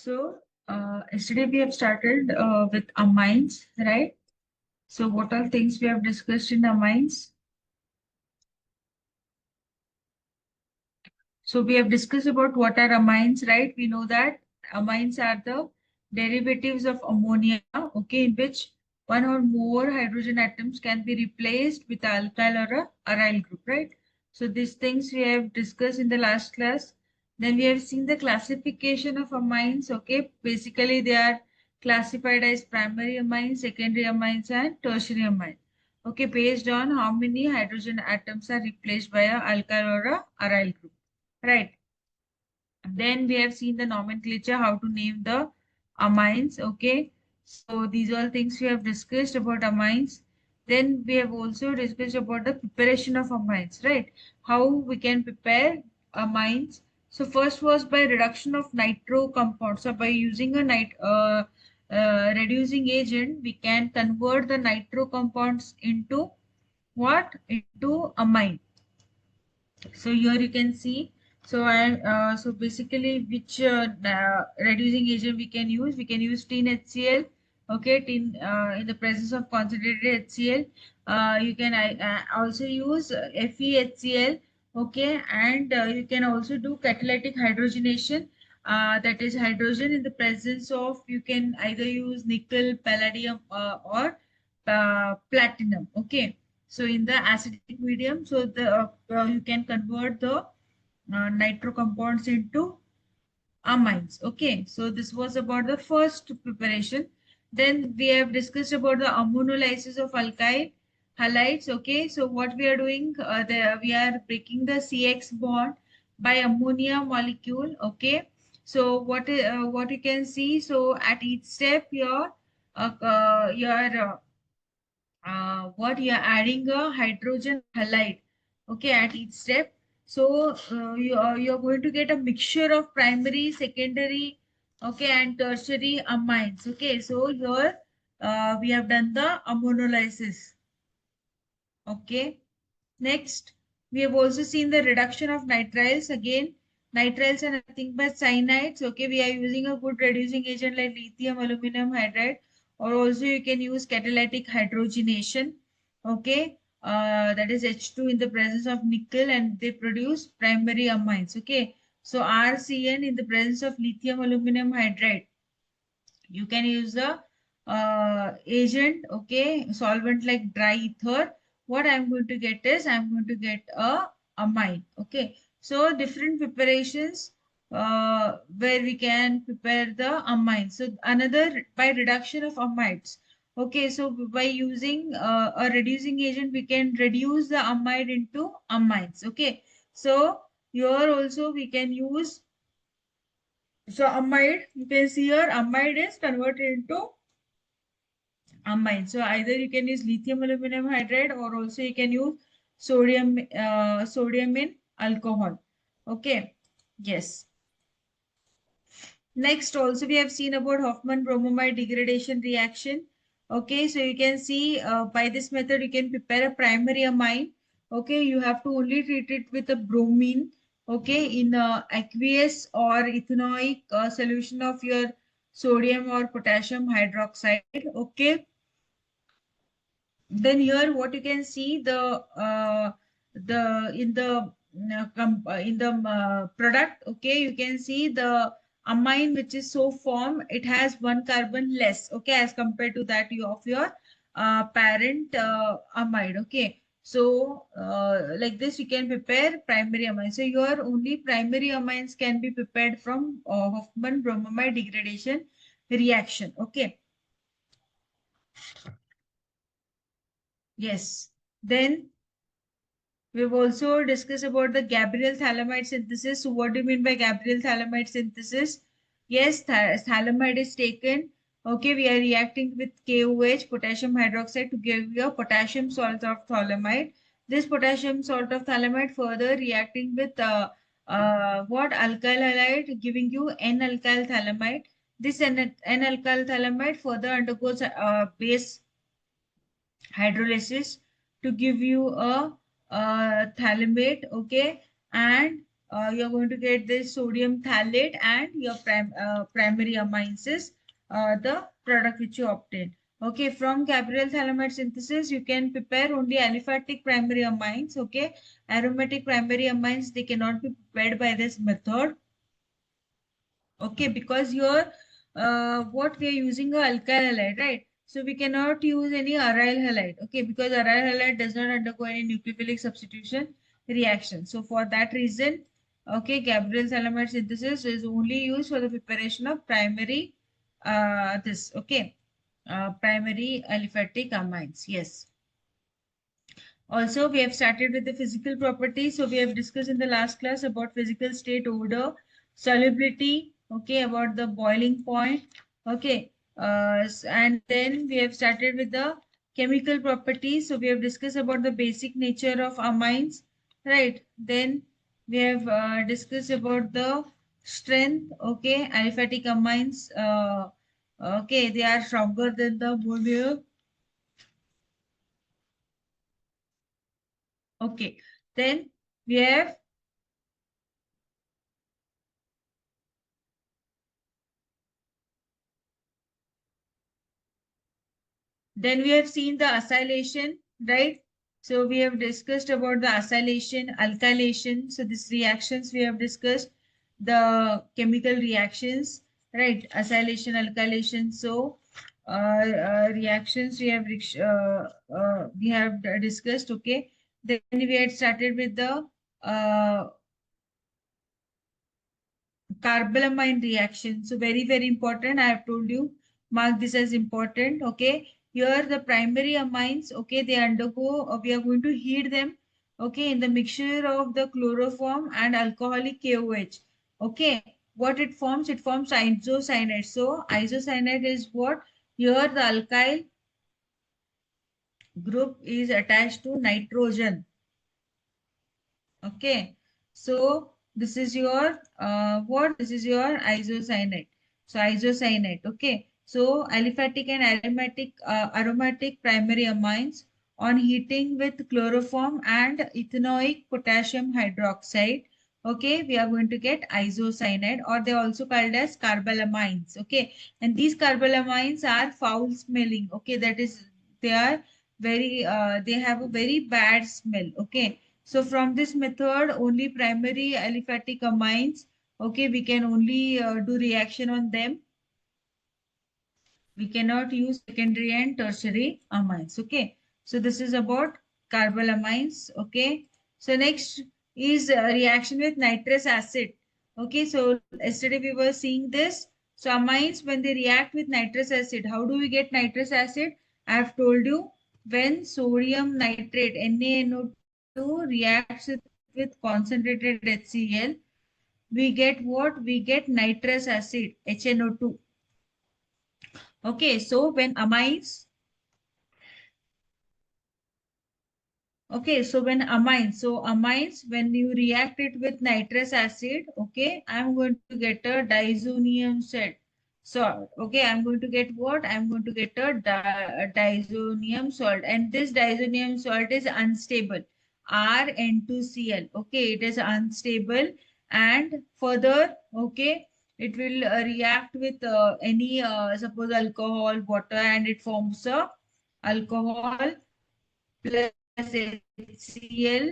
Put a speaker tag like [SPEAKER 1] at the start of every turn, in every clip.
[SPEAKER 1] Yesterday we have started with amines, right? So what are things we have discussed in amines? So we have discussed about what are amines, right? We know that amines are the derivatives of ammonia, okay, in which one or more hydrogen atoms can be replaced with alkyl or a aryl group, right? So these things we have discussed in the last class. Then we have seen the classification of amines, okay? Basically, they are classified as primary amines, secondary amines, and tertiary amines. Okay, based on how many hydrogen atoms are replaced by a alkyl or a aryl group. Right. Then we have seen the nomenclature, how to name the amines. Okay. So these all things we have discussed about amines. Then we have also discussed about the preparation of amines, right? How we can prepare amines. So first was by reduction of nitro compounds. So by using a reducing agent, we can convert the nitro compounds into what? Into amine. So here you can see. So basically, which reducing agent we can use? We can use tin HCl. Okay, tin in the presence of concentrated HCl. You can also use FeHCl. Okay, and you can also do catalytic hydrogenation. That is hydrogen in the presence of, you can either use nickel, palladium, or platinum. Okay, so in the acidic medium, so the you can convert the nitro compounds into amines. Okay, so this was about the first preparation. Then we have discussed about the ammonolysis of alkyl halides. Okay, so what we are doing, we are breaking the CX bond by ammonia molecule. Okay, so what you can see, so at each step your what you are adding a hydrogen halide, okay, at each step. So you're going to get a mixture of primary, secondary, okay, and tertiary amines. Okay, so here we have done the ammonolysis. Okay, next we have also seen the reduction of nitriles. Again, nitriles are nothing but cyanides. Okay, we are using a good reducing agent like lithium aluminum hydride, or also you can use catalytic hydrogenation. Okay, that is H2 in the presence of nickel, and they produce primary amines. Okay, so RCN in the presence of lithium aluminum hydride, you can use the agent, okay, solvent like dry ether. What I'm going to get is, I'm going to get a amine. Okay, so different preparations where we can prepare the amine. So another, by reduction of amides. Okay, so by using a reducing agent, we can reduce the amide into amines. Okay, so here also we can use, so amide, you can see here amide is converted into amine. So either you can use lithium aluminum hydride, or also you can use sodium in alcohol. Okay. Yes. Next, also we have seen about Hoffman bromamide degradation reaction. Okay, so you can see by this method you can prepare a primary amine. Okay, you have to only treat it with a bromine. Okay, in aqueous or ethanoic solution of your sodium or potassium hydroxide. Okay, then here what you can see, the in the product, okay, you can see the amine which is so formed, it has one carbon less, okay, as compared to that of your parent amide. Okay, so like this you can prepare primary amine. So your only primary amines can be prepared from Hoffman bromamide degradation reaction. Okay, yes. Then we've also discussed about the Gabriel thalamide synthesis. So what do you mean by Gabriel thalamide synthesis? Yes, thalamide is taken. Okay, we are reacting with KOH, potassium hydroxide, to give you a potassium salt of thalamide. This potassium salt of thalamide further reacting with what? Alkyl halide, giving you N-alkyl thalamide. This N-alkyl thalamide further undergoes base hydrolysis to give you a thalamate. Okay, and you're going to get this sodium phthalate, and your primary amines is the product which you obtain. Okay, from Gabriel thalamide synthesis, you can prepare only aliphatic primary amines. Okay, aromatic primary amines, they cannot be prepared by this method. Okay, because you're what we are using a alkyl halide, right? So we cannot use any aryl halide. Okay, because aryl halide does not undergo any nucleophilic substitution reaction. So for that reason, okay, Gabriel thalamide synthesis is only used for the preparation of primary primary aliphatic amines. Yes. Also, we have started with the physical properties. So we have discussed in the last class about physical state, odor, solubility, okay, about the boiling point, okay. And then we have started with the chemical properties. So we have discussed about the basic nature of amines, right? Then we have discussed about the strength, okay, aliphatic amines, okay, they are stronger than the monomer. Okay, then we have then we have seen the acylation, right? So we have discussed about the acylation, alkylation. So these reactions we have discussed, the chemical reactions, right? Acylation, alkylation. So reactions we have discussed. Okay. Then we had started with the uh, carbalamine reaction. So very, very important. I have told you, mark this as important. Okay. Here the primary amines, okay, they undergo, we are going to heat them, okay, in the mixture of the chloroform and alcoholic KOH. Okay. What it forms isocyanate. So isocyanate is what? Here the alkyl group is attached to nitrogen. Okay, so this is your what? This is your isocyanate. So isocyanate. Okay, so aliphatic and aromatic primary amines on heating with chloroform and ethanoic potassium hydroxide. Okay, we are going to get isocyanate, or they are also called as carbalamines. Okay, and these carbalamines are foul smelling. Okay, that is they are they have a very bad smell. Okay, so from this method, only primary aliphatic amines, okay, we can only do reaction on them. We cannot use secondary and tertiary amines. Okay, so this is about carbalamines. Okay, so next is reaction with nitrous acid. Okay, so yesterday we were seeing this. So amines, when they react with nitrous acid, how do we get nitrous acid? I have told you, when sodium nitrate NaNO2 reacts with concentrated HCl, we get what? We get nitrous acid HNO2. Okay, so when amines, okay, so amines, when you react it with nitrous acid, okay, I'm going to get a diazonium salt. Okay, I'm going to get what? I'm going to get a diazonium salt, and this diazonium salt is unstable. RN2Cl. Okay, it is unstable, and further, okay, it will react with any suppose alcohol, water, and it forms a alcohol plus HCl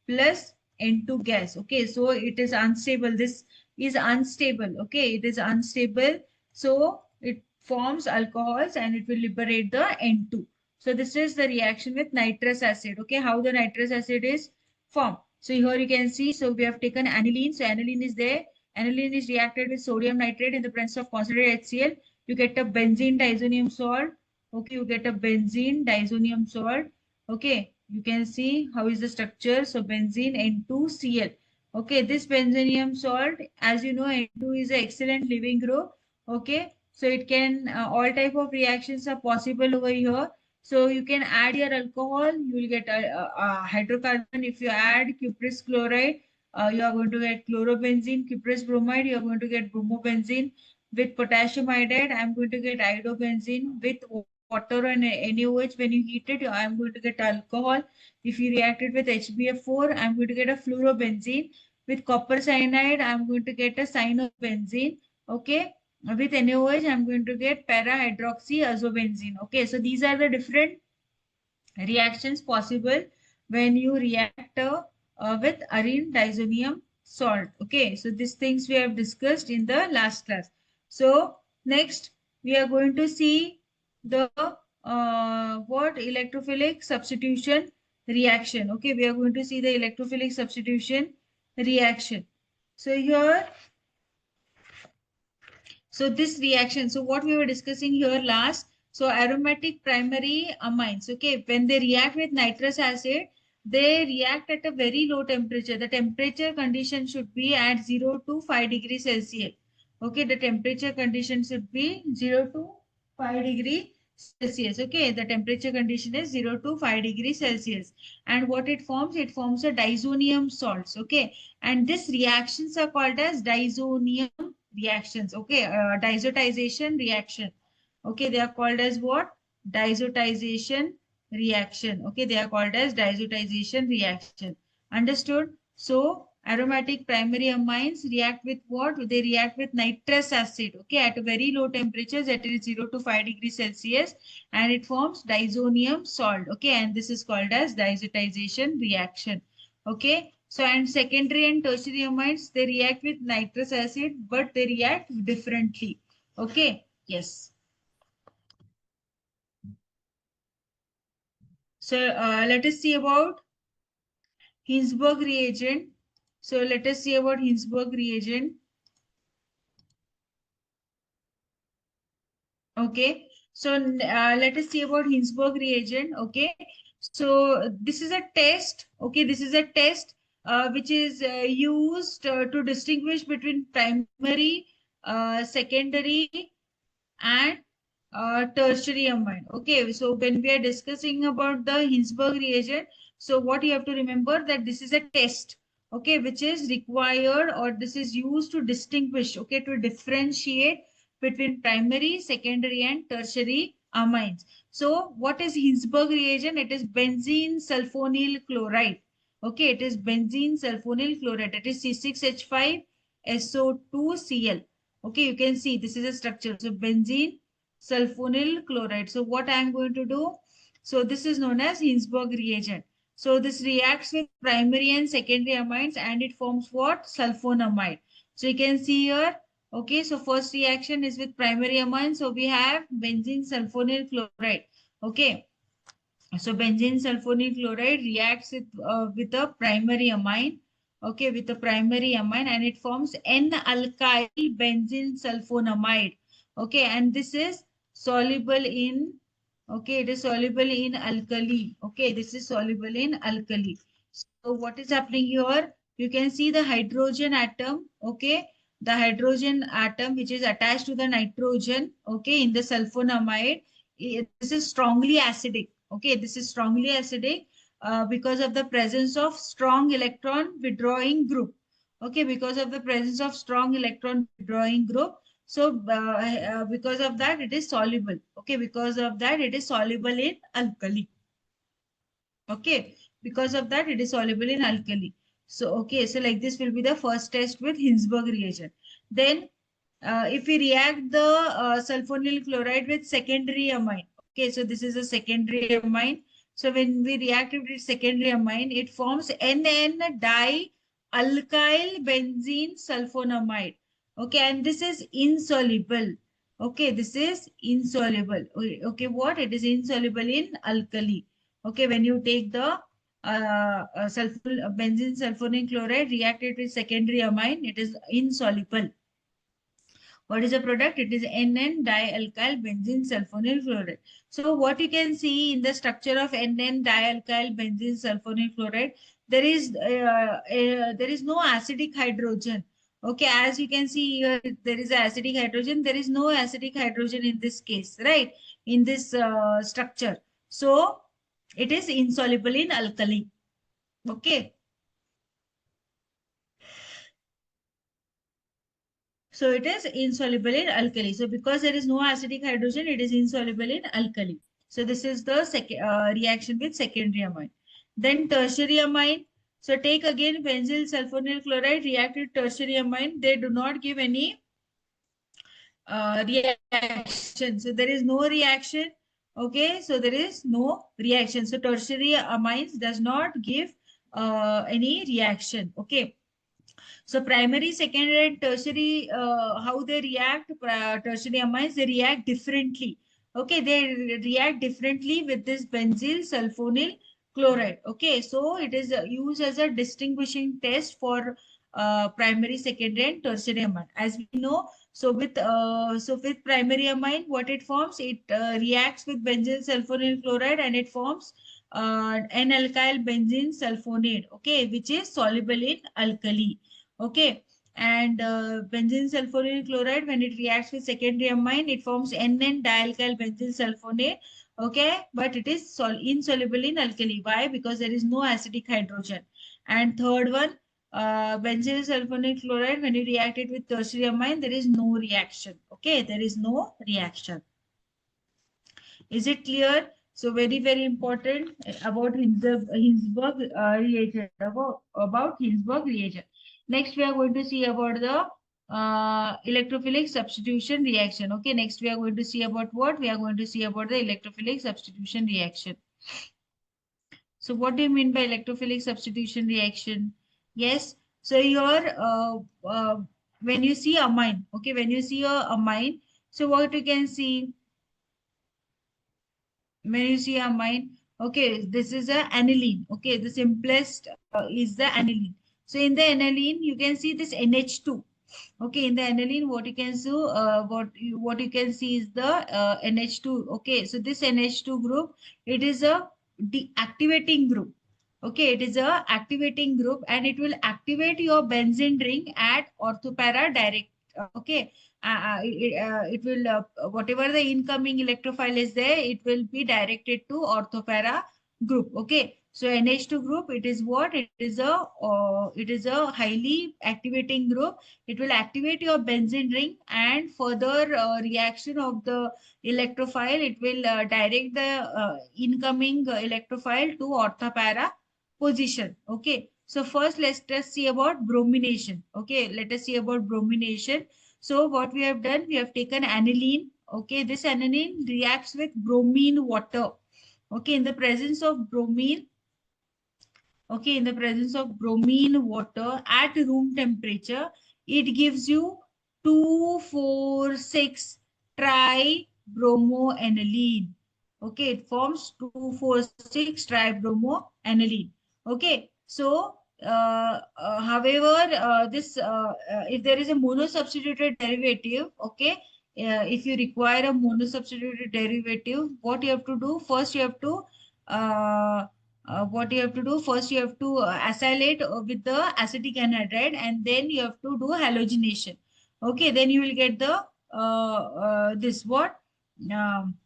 [SPEAKER 1] plus N2 gas. Okay, so it is unstable. This is unstable. Okay, it is unstable. So it forms alcohols and it will liberate the N2. So this is the reaction with nitrous acid. Okay, how the nitrous acid is formed. So here you can see, so we have taken aniline. So aniline is there. Aniline is reacted with sodium nitrate in the presence of concentrated HCl. You get a benzene diazonium salt. Okay, you get a benzene diazonium salt. Okay, you can see how is the structure. So benzene N2Cl. Okay, this benzenium salt, as you know, N2 is an excellent living group. Okay, so it can all type of reactions are possible over here. So you can add your alcohol, you will get a hydrocarbon. If you add cuprous chloride, you are going to get chlorobenzene. Cuprous bromide, you are going to get bromobenzene. With potassium iodide, I am going to get iodobenzene. With water and NaOH, when you heat it, I'm going to get alcohol. If you react it with HBF4, I'm going to get a fluorobenzene. With copper cyanide, I'm going to get a cyanobenzene. Okay. With NaOH, I'm going to get para-hydroxyazobenzene. Okay. So these are the different reactions possible when you react with arene disonium salt. Okay, so these things we have discussed in the last class. So next we are going to see the what electrophilic substitution reaction. Okay, we are going to see the electrophilic substitution reaction. So here, so this reaction, so what we were discussing here last, so aromatic primary amines, okay, when they react with nitrous acid, they react at a very low temperature. The temperature condition should be at 0 to 5 degrees Celsius. Okay, the temperature condition should be 0 to 5 degree Celsius. Okay, the temperature condition is 0 to 5 degrees Celsius. And what it forms a disonium salts. Okay, and these reactions are called as disonium reactions. Okay, diazotization reaction. Okay, they are called as what? Diazotization reaction. Okay, they are called as diazotization reaction. Understood? So aromatic primary amines react with what? They react with nitrous acid. Okay, at a very low temperatures, that is 0 to 5 degrees Celsius, and it forms disonium salt. Okay, and this is called as diazotization reaction. Okay, so and secondary and tertiary amines, they react with nitrous acid, but they react differently. Okay, yes. So let us see about Hinsberg reagent. So let us see about Hinsberg reagent. Okay, so let us see about Hinsberg reagent. Okay, so this is a test. Okay, this is a test which is used to distinguish between primary, secondary, and tertiary amine. Okay, so when we are discussing about the Hinsberg reagent, so what you have to remember that this is a test, okay, which is required or this is used to distinguish, okay, to differentiate between primary, secondary, and tertiary amines. So what is Hinsberg reagent? It is benzene sulfonyl chloride. Okay, it is benzene sulfonyl chloride. It is C6H5SO2Cl. Okay, you can see this is a structure. So benzene sulfonyl chloride. So what I am going to do? So this is known as Hinsberg reagent. So this reacts with primary and secondary amines and it forms what? Sulfonamide. So you can see here. Okay, so first reaction is with primary amine. So we have benzene sulfonyl chloride. Okay, so benzene sulfonyl chloride reacts with a primary amine. Okay, with a primary amine and it forms N-alkyl benzene sulfonamide. Okay, and this is soluble in, okay, it is soluble in alkali. Okay, this is soluble in alkali. So what is happening here? You can see the hydrogen atom. Okay, the hydrogen atom which is attached to the nitrogen. Okay, in the sulfonamide. This is strongly acidic. Okay, this is strongly acidic because of the presence of strong electron withdrawing group. Okay, because of the presence of strong electron withdrawing group. So because of that, it is soluble. Okay, because of that, it is soluble in alkali. Okay, because of that, it is soluble in alkali. So, okay, so like this will be the first test with Hinsberg reagent. Then, if we react the sulfonyl chloride with secondary amine, okay, so this is a secondary amine. So, when we react it with secondary amine, it forms NN-dialkyl benzene sulfonamide. Okay, and this is insoluble. Okay, this is insoluble. Okay, what? It is insoluble in alkali. Okay, when you take the benzene sulfonyl chloride reacted with secondary amine, it is insoluble. What is the product? It is NN-dialkyl benzene sulfonyl chloride. So what you can see in the structure of NN-dialkyl benzene sulfonyl chloride, there is no acidic hydrogen. Okay, as you can see here, there is acidic hydrogen. There is no acidic hydrogen in this case, right? In this structure. So it is insoluble in alkali. Okay. So it is insoluble in alkali. So because there is no acidic hydrogen, it is insoluble in alkali. So this is the reaction with secondary amine. Then tertiary amine. So take again benzyl sulfonyl chloride react with tertiary amine. They do not give any reaction. So there is no reaction. Okay, so there is no reaction. So tertiary amines does not give any reaction. Okay. So primary, secondary, and tertiary, how they react, tertiary amines, they react differently. Okay, they react differently with this benzyl sulfonyl chloride. Okay, so it is used as a distinguishing test for primary, secondary, and tertiary amine. As we know, so with primary amine, what it forms, it reacts with benzyl sulfonyl chloride and it forms N-alkyl benzene sulfonate. Okay, which is soluble in alkali. Okay, and benzene sulfonyl chloride, when it reacts with secondary amine, it forms NN dialkyl benzene sulfonate. Okay, but it is insoluble in alkali. Why? Because there is no acidic hydrogen. And third one, benzene sulfonyl chloride, when you react it with tertiary amine, there is no reaction. Okay, there is no reaction. Is it clear? So very, very important about Hinsberg reagent, about Hinsberg reagent. Next, we are going to see about the electrophilic substitution reaction. Okay, next we are going to see about what? We are going to see about the electrophilic substitution reaction. So what do you mean by electrophilic substitution reaction? Yes, so here when you see amine, okay, when you see a amine, so what you can see, when you see amine, okay, this is a aniline. Okay, the simplest is the aniline. So in the aniline, you can see this NH2. Okay, in the aniline, what you can see, what you can see is the NH2. Okay, so this NH2 group, it is a deactivating group. Okay, it is a activating group and it will activate your benzene ring at orthopara direct. Okay, it will whatever the incoming electrophile is there, it will be directed to orthopara group. Okay, so NH2 group, it is what? It is a highly activating group. It will activate your benzene ring and further reaction of the electrophile, it will direct the incoming electrophile to orthopara position. Okay, so first let us see about bromination. Okay, let us see about bromination. So what we have done, we have taken aniline. Okay, this aniline reacts with bromine water. Okay, in the presence of bromine, okay, in the presence of bromine water at room temperature, it gives you 2,4,6 tribromoaniline. Okay, it forms 2,4,6 tribromoaniline. Okay, so however, if there is a monosubstituted derivative, okay, if you require a monosubstituted derivative, what you have to do? First, you have to what you have to do? First, you have to acylate with the acetic anhydride, and then you have to do halogenation. Okay, then you will get the this what? Um,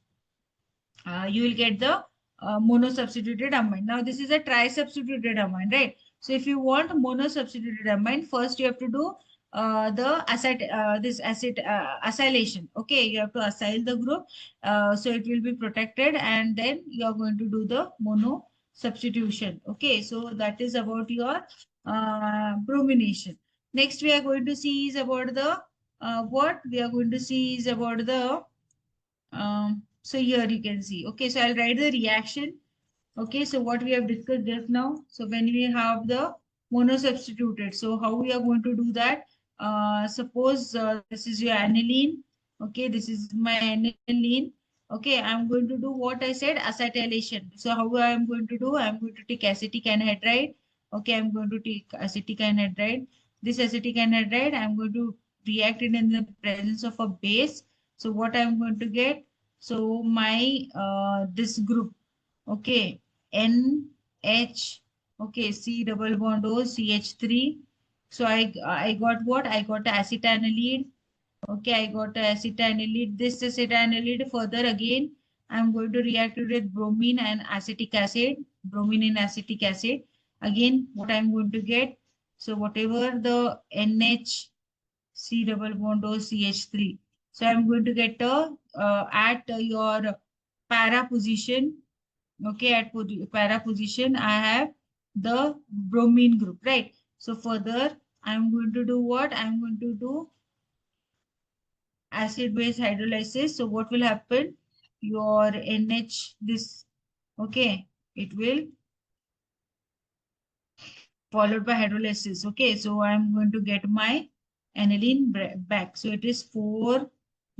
[SPEAKER 1] you will get the monosubstituted amine. Now, this is a tri-substituted amine, right? So, if you want monosubstituted amine, first you have to do this acid acylation. Okay, you have to acyl the group, so it will be protected, and then you are going to do the mono substitution. Okay, so that is about your bromination. Next, we are going to see is about the what we are going to see is about the so here you can see. Okay, so I'll write the reaction. Okay, so what we have discussed just now. So when we have the monosubstituted, so how we are going to do that? Suppose this is your aniline. Okay, this is my aniline. Okay, I'm going to do what I said, acetylation. So how I am going to do? I'm going to take acetic anhydride. Okay, I'm going to take acetic anhydride. This acetic anhydride, I'm going to react it in the presence of a base. So what I'm going to get? So my this group, okay, NH, okay, C double bond O, CH3. So I got what? I got acetanilide. Okay, I got acetanilide. This acetanilide further again, I'm going to react it with bromine and acetic acid. Bromine and acetic acid. Again, what I'm going to get? So whatever the NH C double bond O CH3. So I'm going to get at your para position. Okay, at para position, I have the bromine group, right? So further, I'm going to do what? I'm going to do acid base hydrolysis. So what will happen? Your NH, this, okay, it will followed by hydrolysis. Okay, so I'm going to get my aniline back. So it is 4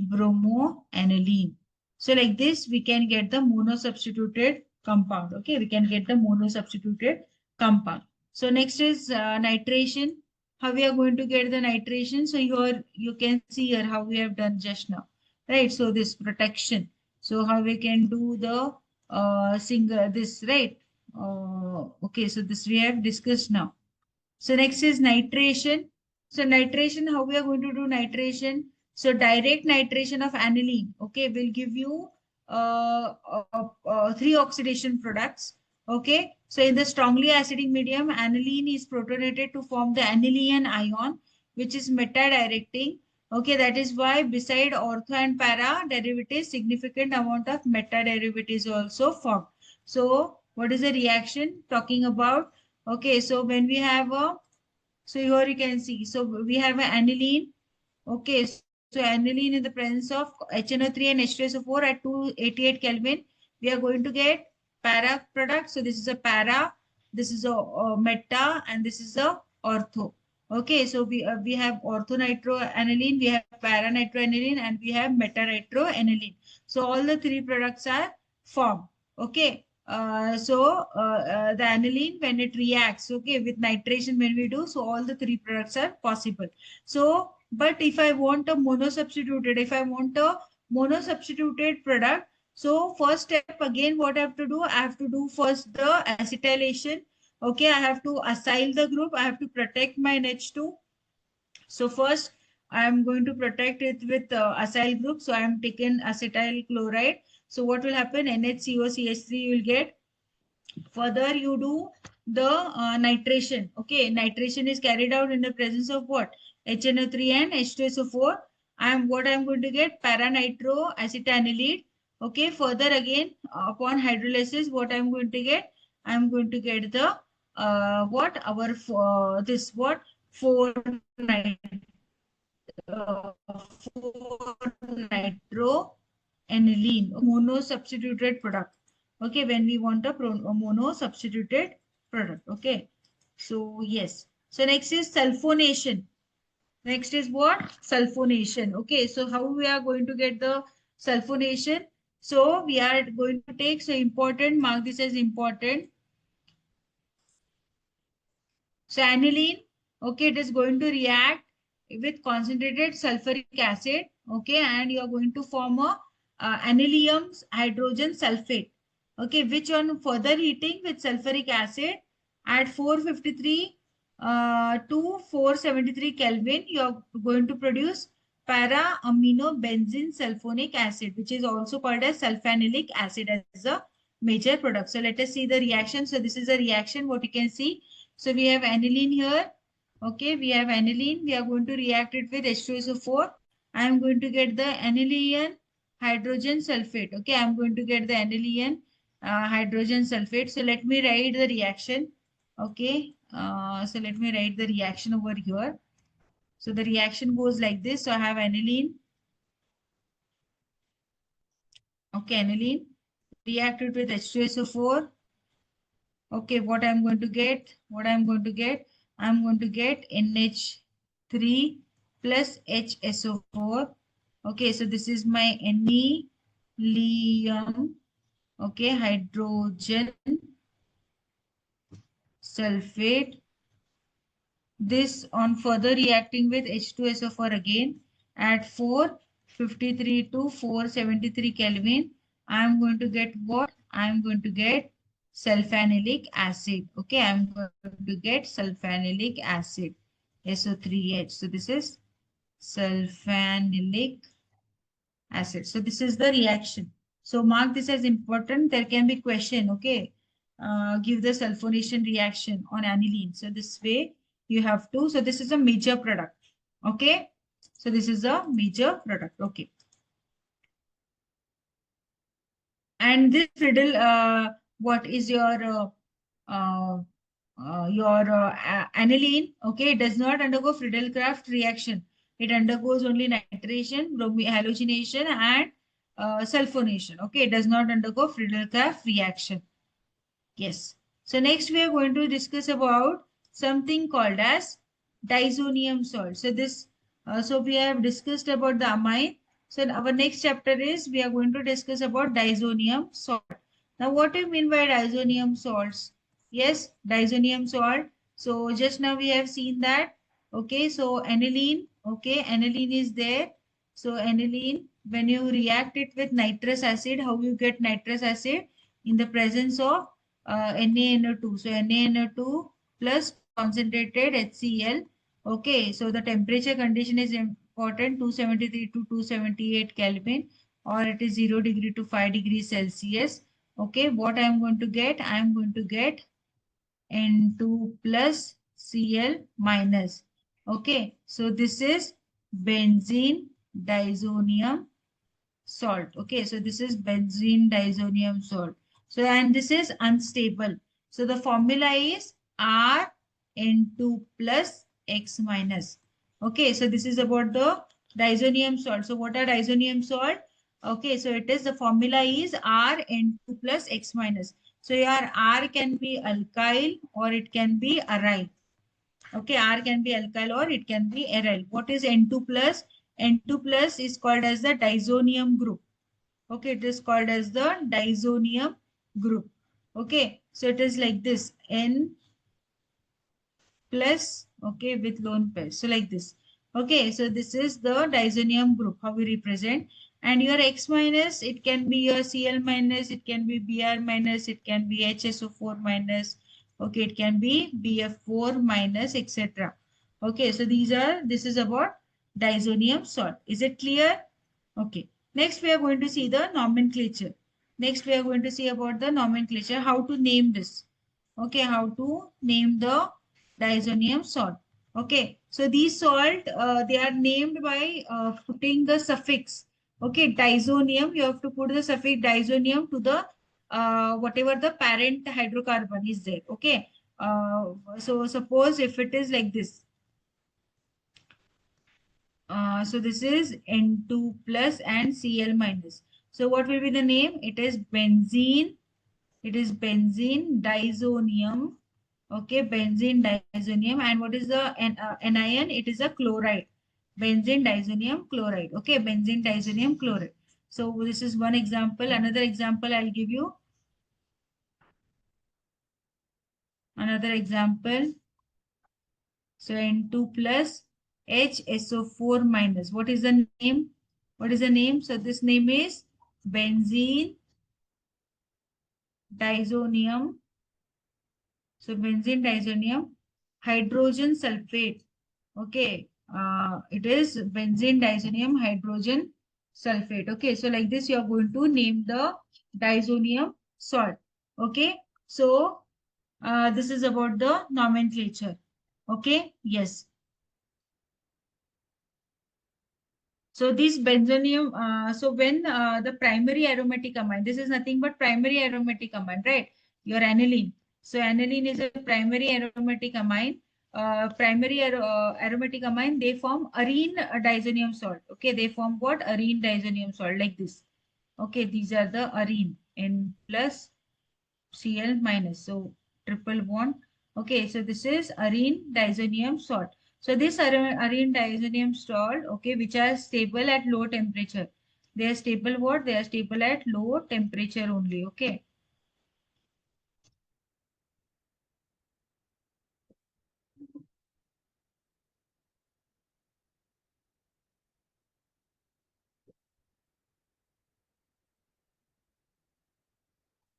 [SPEAKER 1] bromoaniline. So like this, we can get the monosubstituted compound. Okay, we can get the monosubstituted compound. So next is nitration. How we are going to get the nitration? So here you can see here how we have done just now, right? So this protection. So how we can do the single this, right? Okay, so this we have discussed now. So next is nitration. So nitration, how we are going to do nitration? So direct nitration of aniline, okay, will give you three oxidation products. Okay, so in the strongly acidic medium, aniline is protonated to form the aniline ion, which is meta-directing. Okay, that is why beside ortho and para derivatives, significant amount of meta derivatives also formed. So what is the reaction talking about? Okay, so when we have a, so here you can see, so we have an aniline. Okay, so aniline in the presence of HNO3 and H2SO4 at 288 Kelvin, we are going to get para product. So this is a para, this is a meta, and this is a ortho. Okay, so we have ortho nitroaniline, we have para nitroaniline, and we have meta nitroaniline. So all the three products are formed. Okay, the aniline when it reacts, okay, with nitration when we do, so all the three products are possible. So but if I want a monosubstituted, if I want a monosubstituted product, so first step again, what I have to do? I have to do first the acetylation. Okay, I have to acyl the group. I have to protect my NH2. So first, I am going to protect it with acyl group. So I am taking acetyl chloride. So what will happen? NHCOCH3 you will get. Further, you do the nitration. Okay, nitration is carried out in the presence of what? HNO3 and H2SO4. What I'm going to get? Paranitro Okay, further again, upon hydrolysis, what I'm going to get? I'm going to get the what? Our this what? 4 nit 4 nitro aniline, mono substituted product. Okay, when we want a mono substituted product. Okay, so yes. So next is sulfonation. Next is what? Sulfonation. Okay, so how we are going to get the sulfonation? So we are going to take, so important, mark this as important. So aniline, okay, it is going to react with concentrated sulfuric acid, okay, and you are going to form a anilium hydrogen sulfate, okay, which on further heating with sulfuric acid at 453 to 473 Kelvin, you are going to produce para amino benzene sulfonic acid, which is also called as sulfanilic acid as a major product. So let us see the reaction. So this is a reaction, what you can see. So we have aniline here. Okay, we have aniline. We are going to react it with H2SO4. I am going to get the aniline hydrogen sulfate. Okay, I am going to get the aniline hydrogen sulfate. So let me write the reaction. Okay, so let me write the reaction over here. So the reaction goes like this. So I have aniline. Okay, aniline reacted with H2SO4. Okay, what I'm going to get? What I'm going to get? I'm going to get NH3 plus HSO4. Okay, so this is my aniline. Okay, hydrogen sulfate. This on further reacting with H2SO4 again at 453 to 473 Kelvin. I'm going to get what? I'm going to get sulfanilic acid. Okay, I'm going to get sulfanilic acid, SO3H. So this is sulfanilic acid. So this is the reaction. So mark this as important. There can be question. Okay, give the sulfonation reaction on aniline. So this way you have to. So this is a major product. Okay, so this is a major product. Okay, and this riddle, what is your your aniline, okay, it does not undergo Friedel-Crafts reaction. It undergoes only nitration, halogenation, and sulfonation. Okay, it does not undergo Friedel-Crafts reaction. Yes. So next we are going to discuss about something called as diazonium salt. So so we have discussed about the amine. So our next chapter is we are going to discuss about diazonium salt. Now what do you mean by diazonium salts? Yes, diazonium salt. So just now we have seen that. Okay, so aniline. Okay, aniline is there. So aniline, when you react it with nitrous acid, how you get nitrous acid? In the presence of NaNO2. So NaNO2 plus concentrated HCl. Okay, so the temperature condition is important, 273 to 278 Kelvin, or it is 0 degree to 5 degrees Celsius. Okay, what I am going to get? I am going to get N2 plus Cl minus. Okay, so this is benzene diazonium salt. Okay, so this is benzene diazonium salt. So, and this is unstable. So the formula is Rn2 plus X minus. Okay, so this is about the diazonium salt. So what are diazonium salt? Okay, so it is the formula is Rn2 plus X minus. So your R can be alkyl or it can be aryl. Okay, R can be alkyl or it can be aryl. What is N2 plus? N2 plus is called as the diazonium group. Okay, it is called as the diazonium group. Okay, so it is like this, N plus, okay, with lone pair. So like this. Okay, so this is the diazonium group, how we represent. And your X minus, it can be your Cl minus, it can be Br minus, it can be HSO4 minus. Okay, it can be BF4 minus, etc. Okay, so this is about diazonium salt. Is it clear? Okay. Next, we are going to see the nomenclature. Next, we are going to see about the nomenclature, how to name this. Okay, how to name the diazonium salt. Okay, so these salt, they are named by putting the suffix. Okay, diazonium, you have to put the suffix diazonium to the whatever the parent hydrocarbon is there. Okay, so suppose if it is like this, so this is N2 plus and Cl minus. So what will be the name? It is benzene. It is benzene diazonium. Okay, benzene diazonium. And what is the anion? It is a chloride. Benzene diazonium chloride. Okay, benzene diazonium chloride. So this is one example. Another example I'll give you. Another example. So N2 plus HSO4 minus. What is the name? What is the name? So this name is benzene diazonium. So benzene diazonium hydrogen sulfate. Okay. It is benzene diazonium hydrogen sulfate. Okay. So like this, you are going to name the diazonium salt. Okay. So this is about the nomenclature. Okay. Yes. So this benzonium, so when the primary aromatic amine, this is nothing but primary aromatic amine, right? Your aniline. So aniline is a primary aromatic amine. Aromatic amine, they form arene diazonium salt. Okay, they form what? Arene diazonium salt like this. Okay, these are the arene N plus Cl minus. So triple bond. Okay, so this is arene diazonium salt. So this arene diazonium salt, okay, which are stable at low temperature. They are stable what? They are stable at low temperature only. Okay.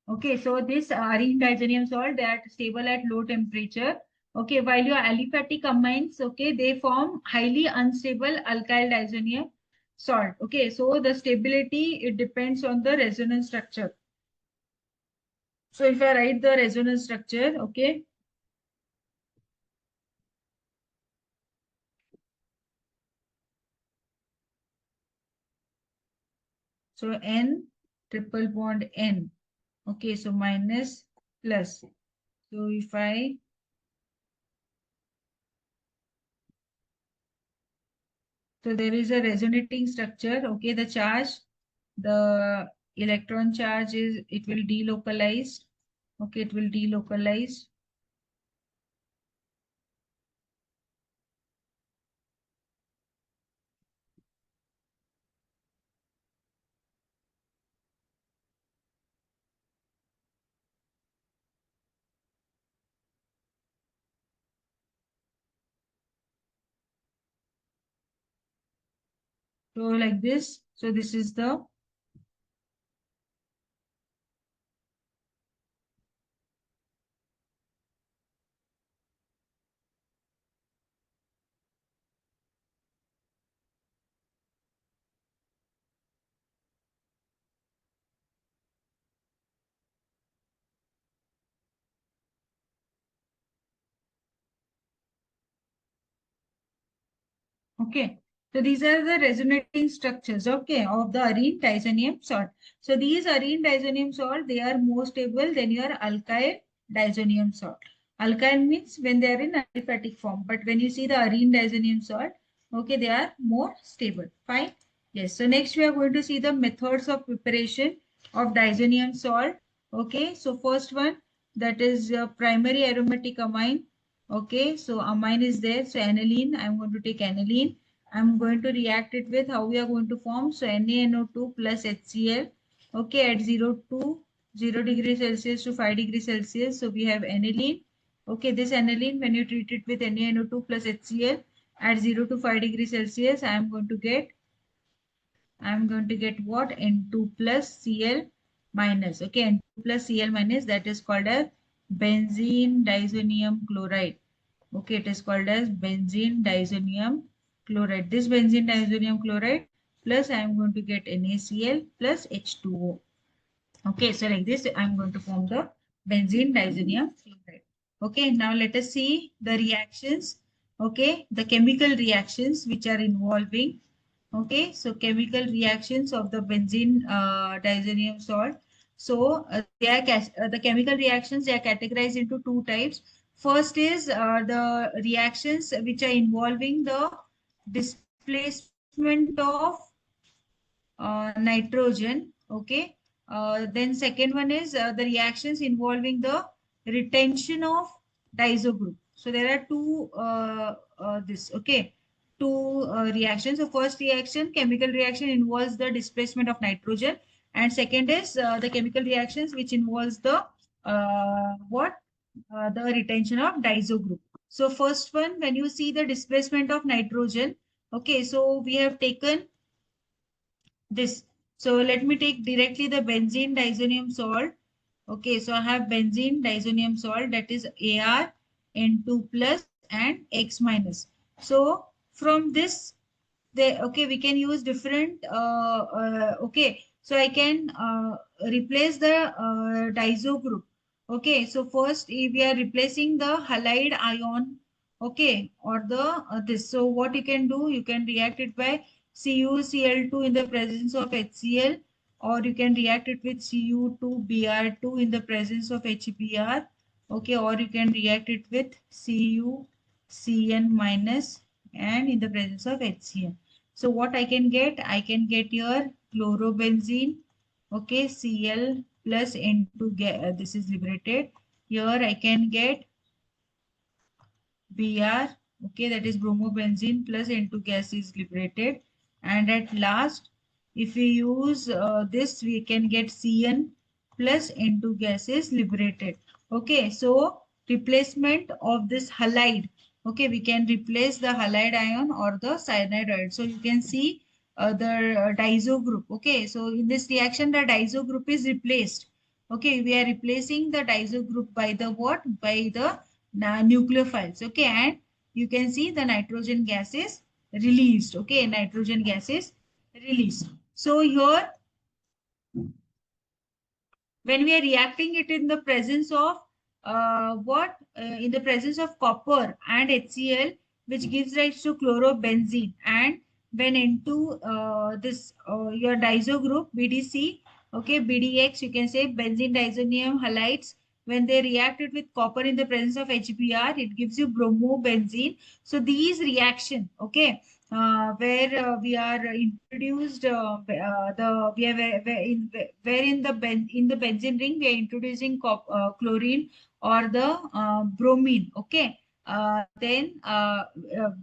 [SPEAKER 1] Okay, so this arene diazonium salt, they are stable at low temperature. Okay, while your aliphatic amines, okay, they form highly unstable alkyl diazonium salt. Okay, so the stability, it depends on the resonance structure. So if I write the resonance structure, okay, so N triple bond N, okay, so minus plus. So if I So there is a resonating structure. Okay, the charge, the electron charge is, it will delocalize. Okay, it will delocalize. So like this. So this is the, okay. So these are the resonating structures, okay, of the arene diazonium salt. So these arene diazonium salt, they are more stable than your alkyl diazonium salt. Alkyl means when they are in aliphatic form, but when you see the arene diazonium salt, okay, they are more stable. Fine. Yes. So next we are going to see the methods of preparation of diazonium salt. Okay. So first one, that is primary aromatic amine. Okay, so amine is there. So aniline, I'm going to take aniline. I'm going to react it with how we are going to form. So NaNO2 plus HCl. Okay, at 0 degrees Celsius to 5 degrees Celsius. So we have aniline. Okay, this aniline, when you treat it with NaNO2 plus HCl at 0 to 5 degrees Celsius, I'm going to get what? N2 plus Cl minus. Okay, N2 plus Cl minus, that is called as benzene diazonium chloride. Okay, it is called as benzene diazonium chloride. This benzene diazonium chloride plus I am going to get NaCl plus H2O. Okay, so like this, I'm going to form the benzene diazonium chloride. Okay, now let us see the reactions. Okay, the chemical reactions which are involving. Okay, so chemical reactions of the benzene diazonium salt. So the chemical reactions, they are categorized into two types. First is the reactions which are involving the displacement of nitrogen. Okay, then second one is the reactions involving the retention of diazo group. So there are two this okay, two reactions. So first reaction, chemical reaction, involves the displacement of nitrogen, and second is the chemical reactions which involves the what the retention of diazo group. So first one, when you see the displacement of nitrogen, okay, so we have taken this. So let me take directly the benzene diazonium salt. Okay, so I have benzene diazonium salt, that is Ar N2 plus and X minus. So from this, they, okay, we can use different okay, so I can replace the diazo group. Okay, so first if we are replacing the halide ion, okay, or the this, so what you can do, you can react it by CuCl2 in the presence of HCl, or you can react it with Cu2Br2 in the presence of HBr. Okay, or you can react it with CuCN minus and in the presence of HCl. So what I can get? I can get your chlorobenzene, okay, Cl plus N2, this is liberated. Here I can get Br, okay, that is bromobenzene plus N2 gas is liberated. And at last, if we use this, we can get Cn plus N2 gas is liberated. Okay, so replacement of this halide. Okay, we can replace the halide ion or the cyanide ion. So you can see the diazo group. Okay, so in this reaction, the diazo group is replaced. Okay, we are replacing the diazo group by the what? By the nucleophiles. Okay, and you can see the nitrogen gas is released. Okay, nitrogen gas is released. So here, when we are reacting it in the presence of what in the presence of copper and HCl, which gives rise to chlorobenzene, and when into this your diazo group BDC, okay, BDX, you can say benzene diazonium halides, when they reacted with copper in the presence of HBr, it gives you bromobenzene. So these reaction, okay, where we are introduced the we are where in the in the benzene ring we are introducing chlorine or the bromine. Okay. Then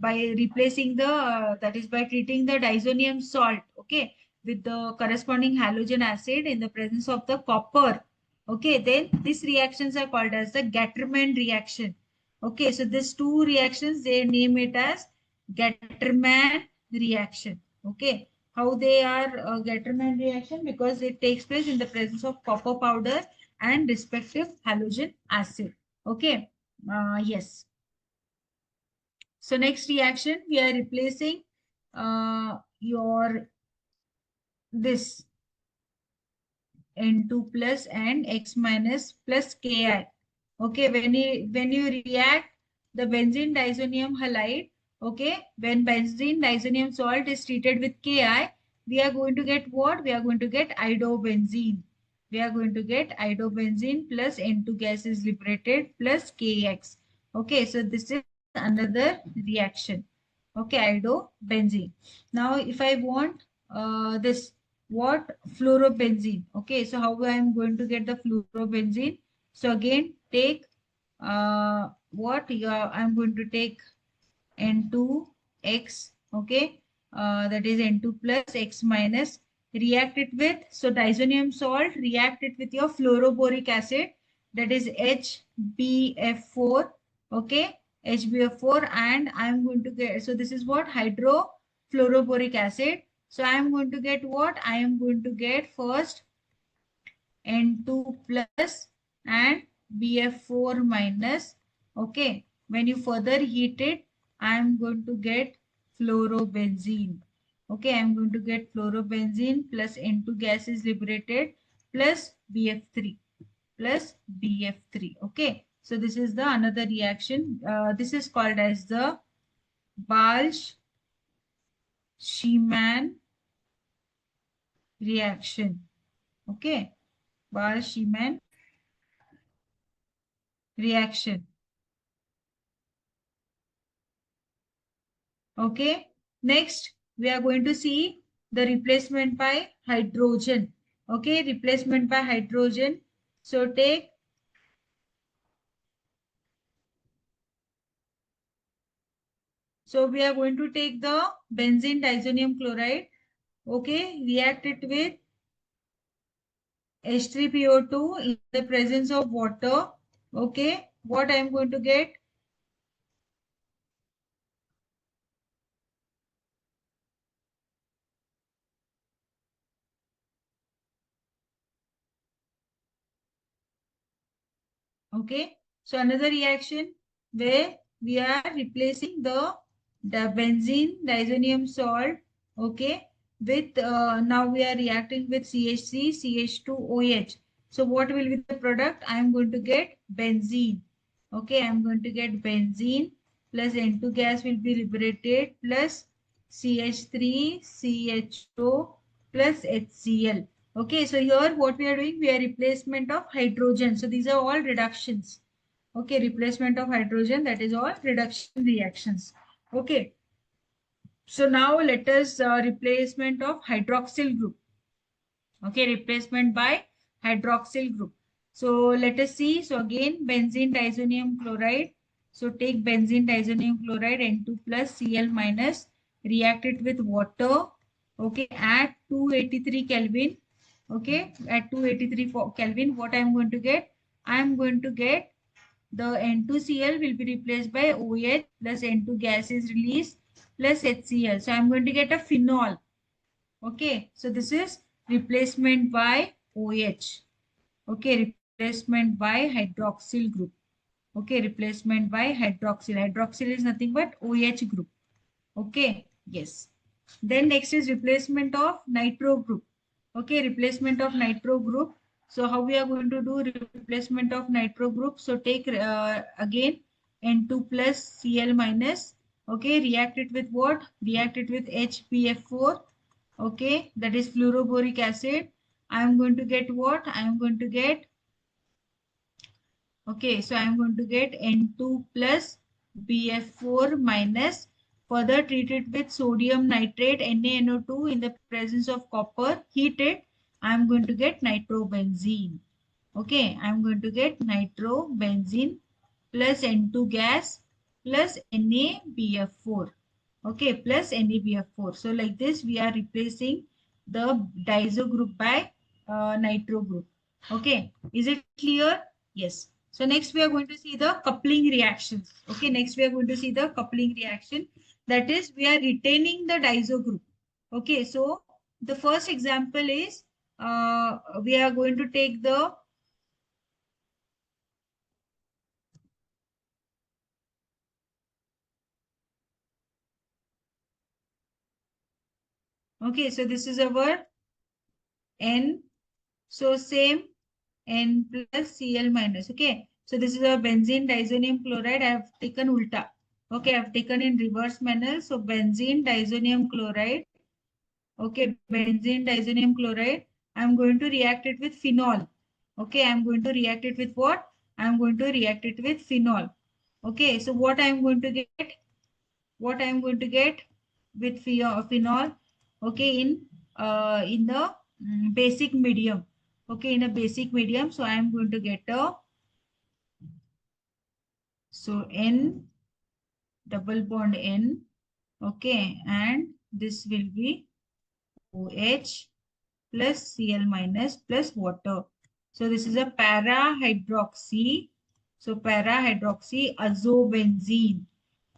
[SPEAKER 1] by replacing the that is by treating the disonium salt, okay, with the corresponding halogen acid in the presence of the copper. Okay, then these reactions are called as the Gattermann reaction. Okay, so these two reactions, they name it as Gattermann reaction. Okay, how they are Gattermann reaction? Because it takes place in the presence of copper powder and respective halogen acid. Okay, yes. So next reaction, we are replacing your this N2 plus and X minus plus Ki. Okay, when you react the benzene disonium halide, okay, when benzene disonium salt is treated with Ki, we are going to get what? We are going to get idobenzene. We are going to get idobenzene plus N2 gas is liberated plus Kx. Okay, so this is another reaction. Okay, idobenzene. Now, if I want this what fluorobenzene. Okay, so how I am going to get the fluorobenzene? So again, take what I'm going to take N2X, okay, that is N2 plus X minus, react it with, so disonium salt, react it with your fluoroboric acid, that is HBF4, okay, HBF4, and I'm going to get, so this is what hydrofluoroboric acid. So I'm going to get what? I am going to get first N2 plus and BF4 minus. Okay, when you further heat it, I am going to get fluorobenzene. Okay, I am going to get fluorobenzene plus N2 gas is liberated plus BF3 plus BF3. Okay, so this is the another reaction. This is called as the Balch-Schiemann reaction. Okay, Balch-Schiemann reaction. Okay, next we are going to see the replacement by hydrogen. Okay, replacement by hydrogen. So take, so we are going to take the benzene disonium chloride. Okay, react it with H3PO2 in the presence of water. Okay, what I am going to get? Okay, so another reaction where we are replacing the benzene disonium salt, okay, with now we are reacting with CH3 CH2OH. So what will be the product? I am going to get benzene. Okay, I am going to get benzene plus N2 gas will be liberated plus CH3 CHO plus HCl. Okay, so here what we are doing, we are replacement of hydrogen. So these are all reductions. Okay, replacement of hydrogen, that is all reduction reactions. Okay, so now let us replacement of hydroxyl group. Okay, replacement by hydroxyl group. So let us see. So again, benzene disonium chloride. So take benzene disonium chloride N2 plus Cl minus, react it with water. Okay, at 283 Kelvin. Okay, at 283 Kelvin, what I am going to get? I am going to get the N2Cl will be replaced by OH plus N2 gas is released plus HCl. So I am going to get a phenol. Okay, so this is replacement by OH. Okay, replacement by hydroxyl group. Okay, replacement by hydroxyl. Hydroxyl is nothing but OH group. Okay, yes. Then next is replacement of nitro group. Okay, replacement of nitro group. So how we are going to do replacement of nitro group? So take again N2 plus Cl minus. Okay, react it with what? React it with HBF4. Okay, that is fluoroboric acid. I am going to get what? I am going to get, okay, so I am going to get N2 plus BF4 minus. further treat it with sodium nitrate NaNO2 in the presence of copper, heat it, I'm going to get nitrobenzene. Okay, I'm going to get nitrobenzene plus N2 gas plus NaBF4. Okay, plus NaBF4. So like this, we are replacing the diazo group by nitro group. Okay, is it clear? Yes. So next we are going to see the coupling reactions. Okay, next we are going to see the coupling reaction. That is, we are retaining the diazo group. Okay, so the first example is we are going to take the okay, so this is our N. So same N plus Cl minus. Okay, so this is our benzene diazonium chloride. I have taken ulta. Okay, I have taken in reverse manner. So benzene diazonium chloride. Okay, benzene diazonium chloride. I'm going to react it with phenol. Okay, I'm going to react it with what? I'm going to react it with phenol. Okay, so what I'm going to get? What I'm going to get with phenol? Okay, in the basic medium. Okay, in a basic medium. So I'm going to get a so N double bond N. Okay, and this will be OH plus Cl minus plus water. So this is a para hydroxy. So para hydroxy azobenzene.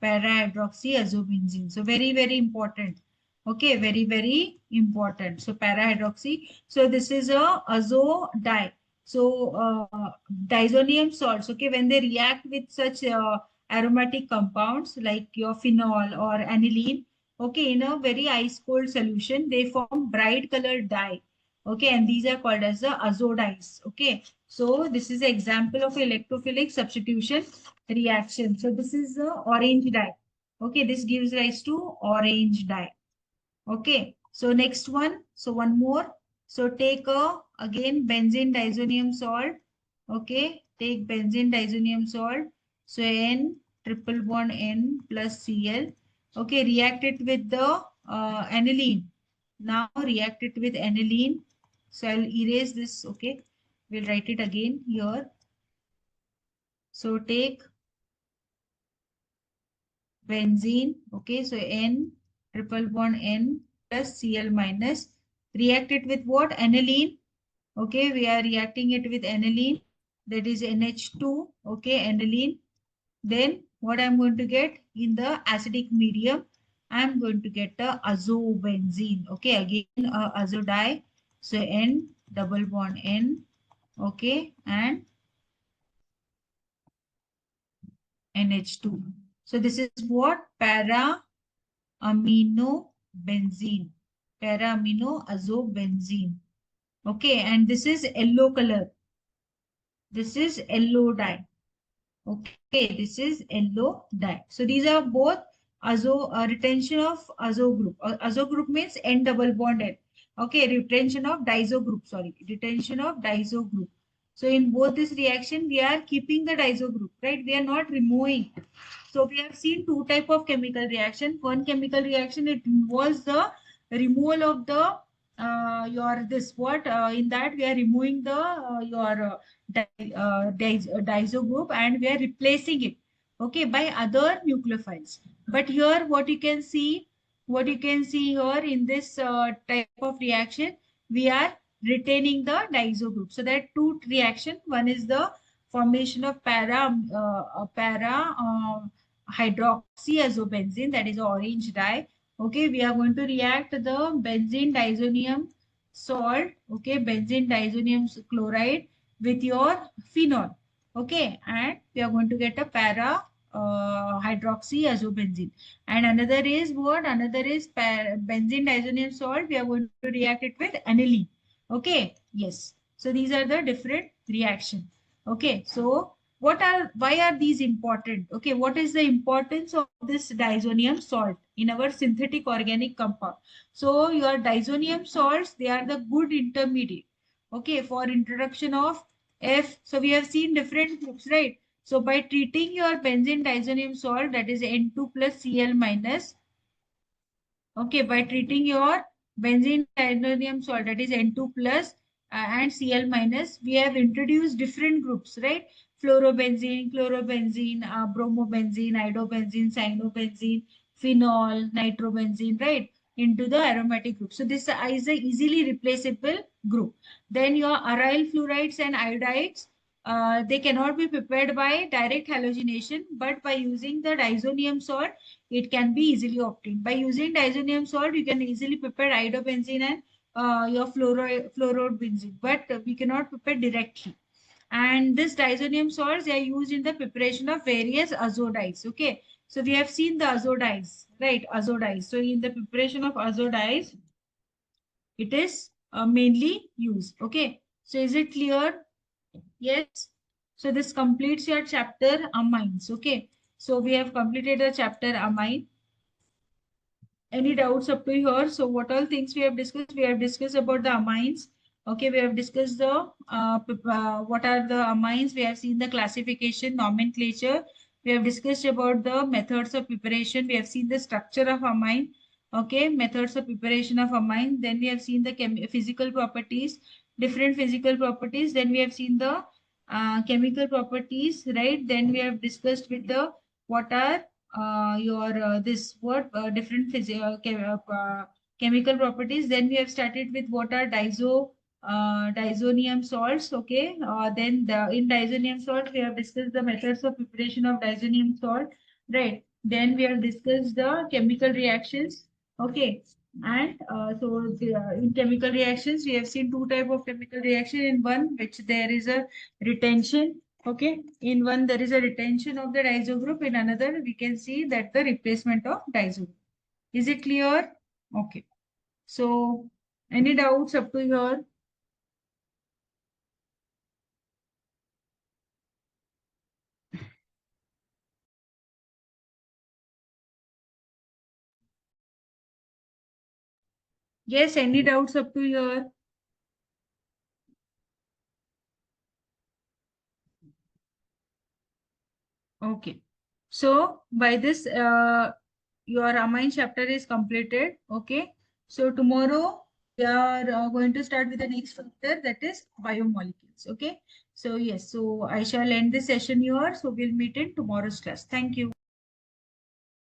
[SPEAKER 1] Para hydroxy azobenzene. So very important. Okay, very important. So para hydroxy. So this is a azo di. So diazonium salts. Okay, when they react with such aromatic compounds like your phenol or aniline. Okay, in a very ice cold solution, they form bright colored dye. Okay, and these are called as the azo-dyes. Okay, so this is an example of electrophilic substitution reaction. So this is the orange dye. Okay, this gives rise to orange dye. Okay, so next one. So one more. So take again benzene diazonium salt. Okay, take benzene diazonium salt. So N triple bond N plus Cl. Okay, react it with the aniline. Now react it with aniline. So I'll erase this. Okay, we'll write it again here. So take benzene. Okay, so N triple bond N plus Cl minus. React it with what? Aniline. Okay, we are reacting it with aniline. That is NH2. Okay, aniline. Then what I'm going to get in the acidic medium? I'm going to get the azobenzene. Okay, again azo dye. So N double bond N. Okay, and NH2. So this is what? Para amino benzene. Para amino azobenzene. Okay, and this is yellow color. This is yellow dye. Okay, this is yellow dye. So these are both azo retention of azo group. Azo group means N double bond N. Okay, retention of diazo group. Sorry, retention of diazo group. So in both this reaction, we are keeping the diazo group, right? We are not removing. So we have seen two type of chemical reaction. One chemical reaction, it involves the removal of the your this what in that we are removing the your diazo group and we are replacing it okay by other nucleophiles. But here what you can see here in this type of reaction, we are retaining the diazo group. So there are two reaction. One is the formation of para hydroxyazobenzene, that is orange dye. Okay, we are going to react the benzene diazonium salt, okay, benzene diazonium chloride with your phenol. Okay, and we are going to get a para hydroxyazobenzene. And another is what? Another is benzene diazonium salt. We are going to react it with aniline. Okay, yes. So these are the different reaction. Okay, so why are these important? Okay, what is the importance of this diazonium salt in our synthetic organic compound? So your diazonium salts, they are the good intermediate. Okay, for introduction of F. So we have seen different groups, right? So by treating your benzene diazonium salt, that is N2 plus Cl minus, Okay, by treating your benzene titanium salt, that is N2 plus and Cl minus, we have introduced different groups, right? Fluorobenzene, chlorobenzene, bromobenzene, iodobenzene, cyanobenzene, phenol, nitrobenzene, right? Into the aromatic group. So this is a easily replaceable group. Then your aryl fluorides and iodides, they cannot be prepared by direct halogenation, but by using the diazonium salt, it can be easily obtained. By using diazonium salt, you can easily prepare iodobenzene and your fluorobenzene, but we cannot prepare directly. And this diazonium salts, they are used in the preparation of various azodyes. Okay, so we have seen the azodyes, right? Azodyes. So in the preparation of azodyes, it is mainly used. Okay, so is it clear? Yes. So this completes your chapter amines. Okay, so we have completed the chapter amine. Any doubts up to here? So what all things we have discussed? We have discussed about the amines. Okay, we have discussed the what are the amines. We have seen the classification, nomenclature. We have discussed about the methods of preparation. We have seen the structure of amine. Okay, methods of preparation of amine. Then we have seen the physical properties, different physical properties. Then we have seen the chemical properties, right? Then we have discussed with the what are your this what different chemical properties. Then we have started with what are diazonium salts. Okay, then in diazonium salt we have discussed the methods of preparation of diazonium salt, right? Then we have discussed the chemical reactions. Okay, and in chemical reactions we have seen two type of chemical reaction. In one which there is a retention. Okay, in one there is a retention of the diazo group, in another we can see that the replacement of diazo group. Is it clear? Okay. So any doubts up to here? Yes, any doubts up to here? Okay. So by this, your Ramayana chapter is completed. Okay. So tomorrow we are going to start with the next chapter, that is biomolecules. Okay. So yes, so I shall end this session here. So we'll meet in tomorrow's class. Thank you.